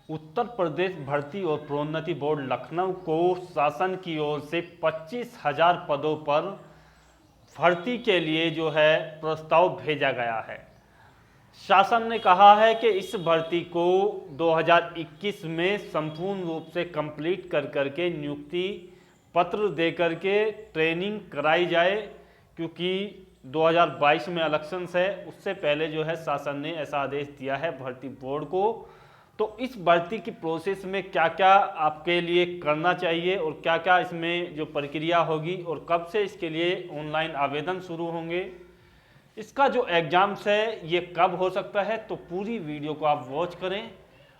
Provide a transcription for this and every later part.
उत्तर प्रदेश भर्ती और प्रोन्नति बोर्ड लखनऊ को शासन की ओर से 25,000 पदों पर भर्ती के लिए जो है प्रस्ताव भेजा गया है। शासन ने कहा है कि इस भर्ती को 2021 में संपूर्ण रूप से कंप्लीट कर करके नियुक्ति पत्र दे करके ट्रेनिंग कराई जाए, क्योंकि 2022 में इलेक्शंस है, उससे पहले जो है शासन ने ऐसा आदेश दिया है भर्ती बोर्ड को। तो इस भर्ती की प्रोसेस में क्या क्या आपके लिए करना चाहिए और क्या क्या इसमें जो प्रक्रिया होगी और कब से इसके लिए ऑनलाइन आवेदन शुरू होंगे, इसका जो एग्जाम्स है ये कब हो सकता है, तो पूरी वीडियो को आप वॉच करें।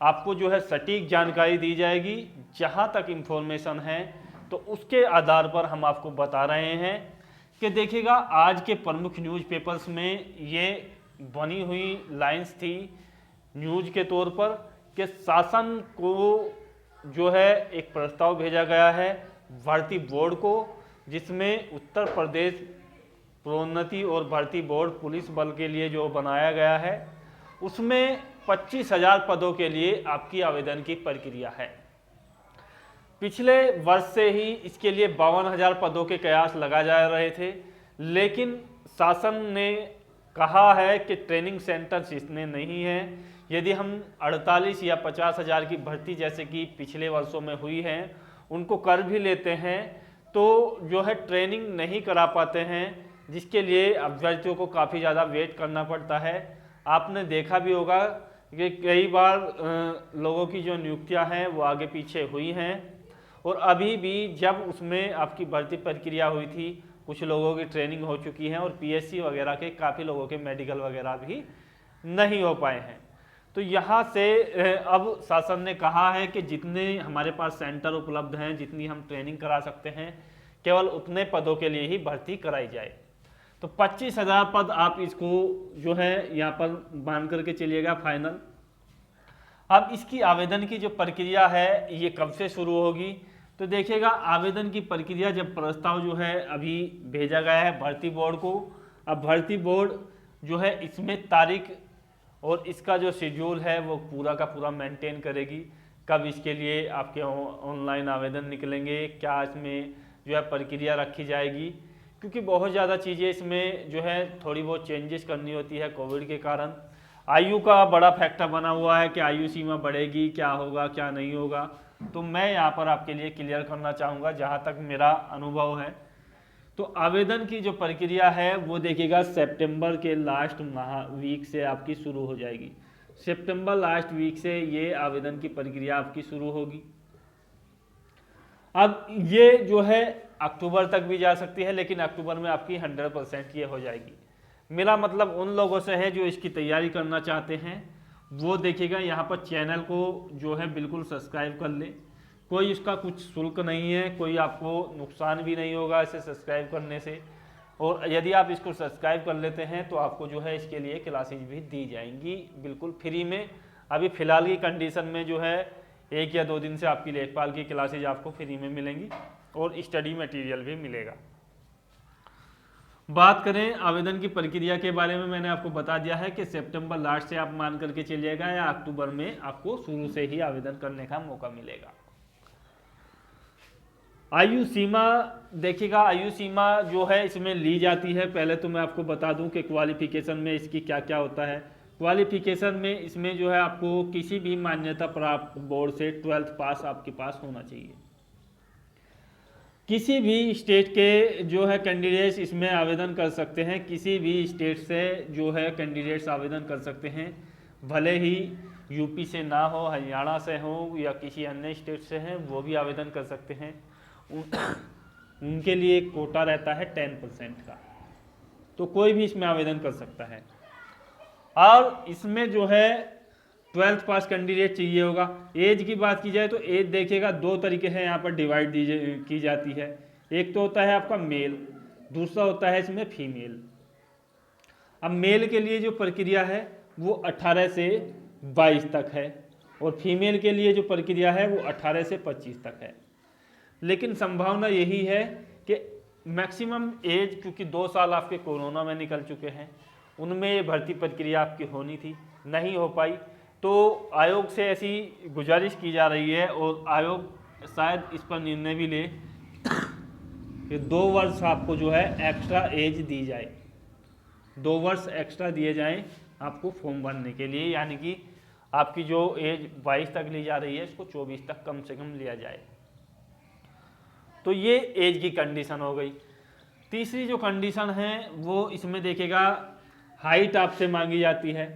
आपको जो है सटीक जानकारी दी जाएगी। जहां तक इंफॉर्मेशन है तो उसके आधार पर हम आपको बता रहे हैं कि देखिएगा, आज के प्रमुख न्यूज़पेपर्स में ये बनी हुई लाइंस थी न्यूज़ के तौर पर कि शासन को जो है एक प्रस्ताव भेजा गया है भर्ती बोर्ड को, जिसमें उत्तर प्रदेश प्रोन्नति और भर्ती बोर्ड पुलिस बल के लिए जो बनाया गया है, उसमें 25,000 पदों के लिए आपकी आवेदन की प्रक्रिया है। पिछले वर्ष से ही इसके लिए 52,000 पदों के कयास लगा जा रहे थे, लेकिन शासन ने कहा है कि ट्रेनिंग सेंटर्स इतने नहीं हैं। यदि हम 48 या 50,000 की भर्ती जैसे कि पिछले वर्षों में हुई है उनको कर भी लेते हैं तो जो है ट्रेनिंग नहीं करा पाते हैं, जिसके लिए अभ्यर्थियों को काफ़ी ज़्यादा वेट करना पड़ता है। आपने देखा भी होगा कि कई बार लोगों की जो नियुक्तियां हैं वो आगे पीछे हुई हैं, और अभी भी जब उसमें आपकी भर्ती प्रक्रिया हुई थी कुछ लोगों की ट्रेनिंग हो चुकी है और पीएससी वगैरह के काफ़ी लोगों के मेडिकल वगैरह भी नहीं हो पाए हैं। तो यहाँ से अब शासन ने कहा है कि जितने हमारे पास सेंटर उपलब्ध हैं, जितनी हम ट्रेनिंग करा सकते हैं, केवल उतने पदों के लिए ही भर्ती कराई जाए। तो 25,000 पद आप इसको जो है यहाँ पर मान करके चलिएगा फाइनल। अब इसकी आवेदन की जो प्रक्रिया है ये कब से शुरू होगी, तो देखिएगा आवेदन की प्रक्रिया जब प्रस्ताव जो है अभी भेजा गया है भर्ती बोर्ड को। अब भर्ती बोर्ड जो है इसमें तारीख और इसका जो शेड्यूल है वो पूरा का पूरा मेंटेन करेगी, कब इसके लिए आपके ऑनलाइन आवेदन निकलेंगे, क्या इसमें जो है प्रक्रिया रखी जाएगी, क्योंकि बहुत ज़्यादा चीज़ें इसमें जो है थोड़ी बहुत चेंजेस करनी होती है कोविड के कारण। आयु का बड़ा फैक्टर बना हुआ है कि आयु सीमा बढ़ेगी, क्या होगा क्या नहीं होगा, तो मैं यहाँ पर आपके लिए क्लियर करना चाहूँगा जहाँ तक मेरा अनुभव है। तो आवेदन की जो प्रक्रिया है वो देखिएगा सितंबर के लास्ट वीक से आपकी शुरू हो जाएगी। सितंबर लास्ट वीक से ये आवेदन की प्रक्रिया आपकी शुरू होगी। अब ये जो है अक्टूबर तक भी जा सकती है, लेकिन अक्टूबर में आपकी 100% ये हो जाएगी। मेरा मतलब उन लोगों से है जो इसकी तैयारी करना चाहते हैं, वो देखिएगा यहाँ पर चैनल को जो है बिल्कुल सब्सक्राइब कर ले। कोई इसका कुछ शुल्क नहीं है, कोई आपको नुकसान भी नहीं होगा इसे सब्सक्राइब करने से, और यदि आप इसको सब्सक्राइब कर लेते हैं तो आपको जो है इसके लिए क्लासेज भी दी जाएंगी बिल्कुल फ्री में। अभी फ़िलहाल की कंडीशन में जो है 1 या 2 दिन से आपकी लेखपाल की क्लासेज आपको फ्री में मिलेंगी और स्टडी मटेरियल भी मिलेगा। बात करें आवेदन की प्रक्रिया के बारे में, मैंने आपको बता दिया है कि सितंबर लास्ट से आप मान करके चलिएगा या अक्टूबर में आपको शुरू से ही आवेदन करने का मौका मिलेगा। आयु सीमा देखिएगा, आयु सीमा जो है इसमें ली जाती है। पहले तो मैं आपको बता दूं कि क्वालिफिकेशन में इसकी क्या क्या होता है। क्वालिफिकेशन में इसमें जो है आपको किसी भी मान्यता प्राप्त बोर्ड से 12th पास आपके पास होना चाहिए। किसी भी स्टेट के जो है कैंडिडेट्स इसमें आवेदन कर सकते हैं, किसी भी स्टेट से जो है कैंडिडेट्स आवेदन कर सकते हैं, भले ही यूपी से ना हो, हरियाणा से हो या किसी अन्य स्टेट से हैं, वो भी आवेदन कर सकते हैं। उनके लिए एक कोटा रहता है 10% का, तो कोई भी इसमें आवेदन कर सकता है। और इसमें जो है 12th पास कैंडिडेट चाहिए होगा। एज की बात की जाए तो एज देखिएगा 2 तरीके हैं यहाँ पर डिवाइड की जाती है। एक तो होता है आपका मेल, दूसरा होता है इसमें फीमेल। अब मेल के लिए जो प्रक्रिया है वो 18 से 22 तक है और फीमेल के लिए जो प्रक्रिया है वो 18 से 25 तक है। लेकिन संभावना यही है कि मैक्सिमम एज, क्योंकि 2 साल आपके कोरोना में निकल चुके हैं, उनमें ये भर्ती प्रक्रिया आपकी होनी थी, नहीं हो पाई, तो आयोग से ऐसी गुजारिश की जा रही है और आयोग शायद इस पर निर्णय भी ले कि 2 वर्ष आपको जो है एक्स्ट्रा एज दी जाए, 2 वर्ष एक्स्ट्रा दिए जाएं आपको फॉर्म भरने के लिए, यानी कि आपकी जो एज 22 तक ली जा रही है इसको 24 तक कम से कम लिया जाए। तो ये एज की कंडीशन हो गई। तीसरी जो कंडीशन है वो इसमें देखेगा, हाइट आपसे मांगी जाती है।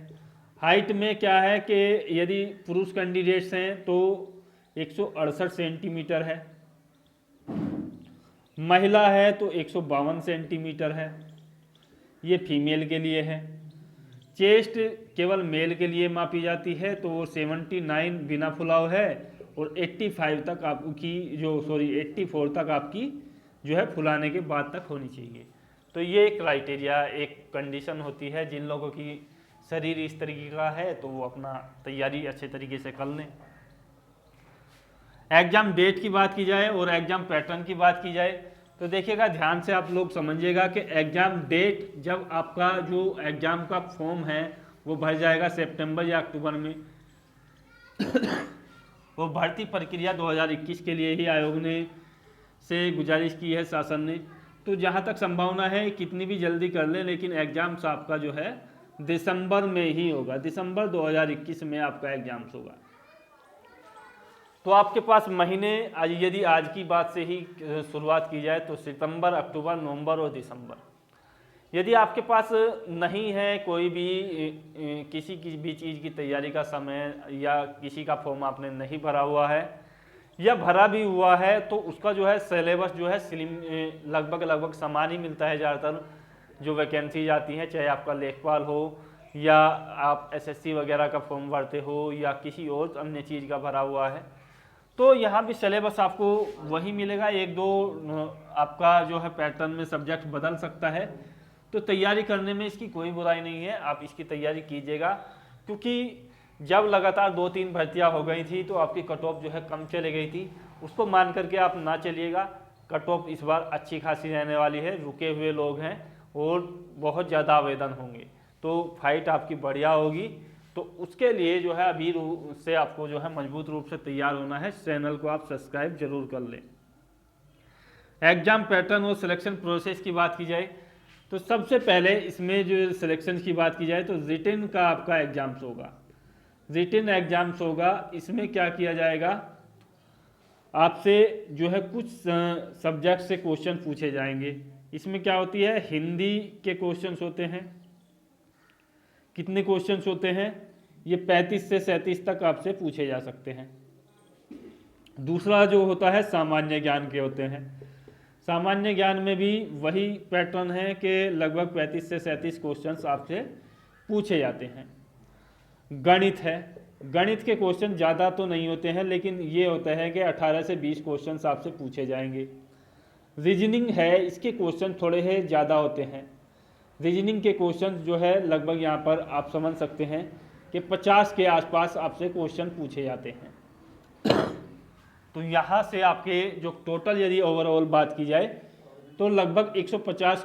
हाइट में क्या है कि यदि पुरुष कैंडिडेट्स हैं तो 168 सेंटीमीटर है, महिला है तो 152 सेंटीमीटर है, ये फीमेल के लिए है। चेस्ट केवल मेल के लिए मापी जाती है तो वो 79 बिना फुलाव है और 85 तक आपकी 84 तक आपकी जो है फुलाने के बाद तक होनी चाहिए। तो ये क्राइटेरिया, एक कंडीशन होती है। जिन लोगों की शरीर इस तरीके का है तो वो अपना तैयारी अच्छे तरीके से कर लें। एग्जाम डेट की बात की जाए और एग्जाम पैटर्न की बात की जाए तो देखिएगा, ध्यान से आप लोग समझिएगा कि एग्जाम डेट जब आपका जो एग्जाम का फॉर्म है वो भर जाएगा सितंबर या अक्टूबर में वो भर्ती प्रक्रिया 2021 के लिए ही आयोग ने से गुजारिश की है शासन ने। तो जहाँ तक संभावना है कितनी भी जल्दी कर लें, लेकिन एग्जाम्स आपका जो है दिसंबर में ही होगा, दिसंबर 2021 में आपका एग्जाम्स होगा। तो आपके पास महीने, यदि आज की बात से ही शुरुआत की जाए तो सितंबर, अक्टूबर, नवंबर और दिसंबर। यदि आपके पास नहीं है कोई भी किसी की भी चीज़ की तैयारी का समय, या किसी का फॉर्म आपने नहीं भरा हुआ है या भरा भी हुआ है, तो उसका जो है सिलेबस जो है लगभग समान ही मिलता है। ज़्यादातर जो वैकेंसीज आती हैं, चाहे आपका लेखपाल हो या आप एसएससी वगैरह का फॉर्म भरते हो या किसी और अन्य चीज़ का भरा हुआ है, तो यहाँ भी सिलेबस आपको वही मिलेगा। 1-2 आपका जो है पैटर्न में सब्जेक्ट बदल सकता है। तो तैयारी करने में इसकी कोई बुराई नहीं है, आप इसकी तैयारी कीजिएगा। क्योंकि जब लगातार 2-3 भर्तियाँ हो गई थी तो आपकी कट ऑफ जो है कम चले गई थी, उसको मान करके आप ना चलिएगा। कट ऑफ इस बार अच्छी खासी रहने वाली है, रुके हुए लोग हैं और बहुत ज़्यादा आवेदन होंगे, तो फाइट आपकी बढ़िया होगी। तो उसके लिए जो है अभी से आपको जो है मजबूत रूप से तैयार होना है। चैनल को आप सब्सक्राइब जरूर कर लें। एग्जाम पैटर्न और सिलेक्शन प्रोसेस की बात की जाए तो सबसे पहले इसमें जो सिलेक्शन की बात की जाए तो रिटन का आपका एग्जाम्स होगा, रिटन एग्जाम्स होगा। इसमें क्या किया जाएगा, आपसे जो है कुछ सब्जेक्ट से क्वेश्चन पूछे जाएंगे। इसमें क्या होती है, हिंदी के क्वेश्चंस होते हैं। कितने क्वेश्चंस होते हैं, ये 35 से 37 तक आपसे पूछे जा सकते हैं। दूसरा जो होता है सामान्य ज्ञान के होते हैं। सामान्य ज्ञान में भी वही पैटर्न है कि लगभग 35 से 37 क्वेश्चंस आपसे पूछे जाते हैं। गणित है, गणित के क्वेश्चन ज़्यादा तो नहीं होते हैं, लेकिन ये होता है कि 18 से 20 क्वेश्चंस आपसे पूछे जाएंगे। रीजनिंग है, इसके क्वेश्चन थोड़े हैं ज़्यादा होते हैं। रीजनिंग के क्वेश्चन जो है लगभग यहाँ पर आप समझ सकते हैं कि 50 के आसपास आपसे क्वेश्चन पूछे जाते हैं। तो यहाँ से आपके जो टोटल यदि ओवरऑल बात की जाए तो लगभग 150,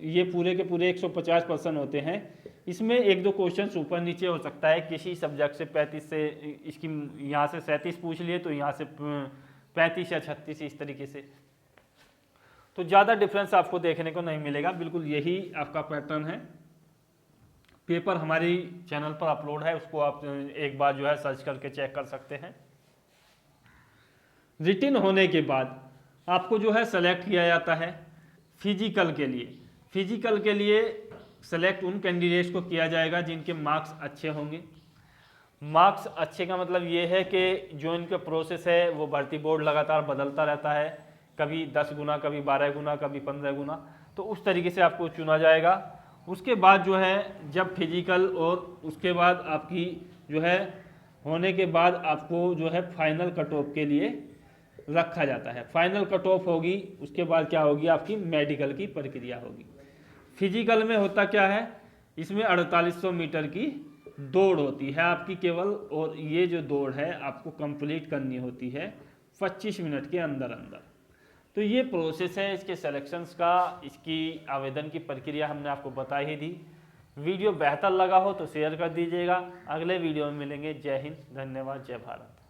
ये पूरे के पूरे 150% होते हैं। इसमें 1-2 क्वेश्चन ऊपर नीचे हो सकता है, किसी सब्जेक्ट से 35 से इसकी यहाँ से 37 पूछ लिए तो यहाँ से 35 या 36 इस तरीके से। तो ज़्यादा डिफरेंस आपको देखने को नहीं मिलेगा, बिल्कुल यही आपका पैटर्न है। पेपर हमारी चैनल पर अपलोड है, उसको आप एक बार जो है सर्च करके चेक कर सकते हैं। रिटन होने के बाद आपको जो है सेलेक्ट किया जाता है फिजिकल के लिए। फिजिकल के लिए सेलेक्ट उन कैंडिडेट्स को किया जाएगा जिनके मार्क्स अच्छे होंगे। मार्क्स अच्छे का मतलब ये है कि जो इनका प्रोसेस है वो भर्ती बोर्ड लगातार बदलता रहता है, कभी 10 गुना, कभी 12 गुना, कभी 15 गुना, तो उस तरीके से आपको चुना जाएगा। उसके बाद जो है जब फिजिकल और उसके बाद आपकी जो है होने के बाद आपको जो है फाइनल कट ऑफ के लिए रखा जाता है। फाइनल कट ऑफ होगी, उसके बाद क्या होगी, आपकी मेडिकल की प्रक्रिया होगी। फिजिकल में होता क्या है, इसमें 4800 मीटर की दौड़ होती है आपकी केवल, और ये जो दौड़ है आपको कंप्लीट करनी होती है 25 मिनट के अंदर अंदर। तो ये प्रोसेस है इसके सिलेक्शंस का। इसकी आवेदन की प्रक्रिया हमने आपको बता ही दी। वीडियो बेहतर लगा हो तो शेयर कर दीजिएगा। अगले वीडियो में मिलेंगे। जय हिंद, धन्यवाद, जय भारत।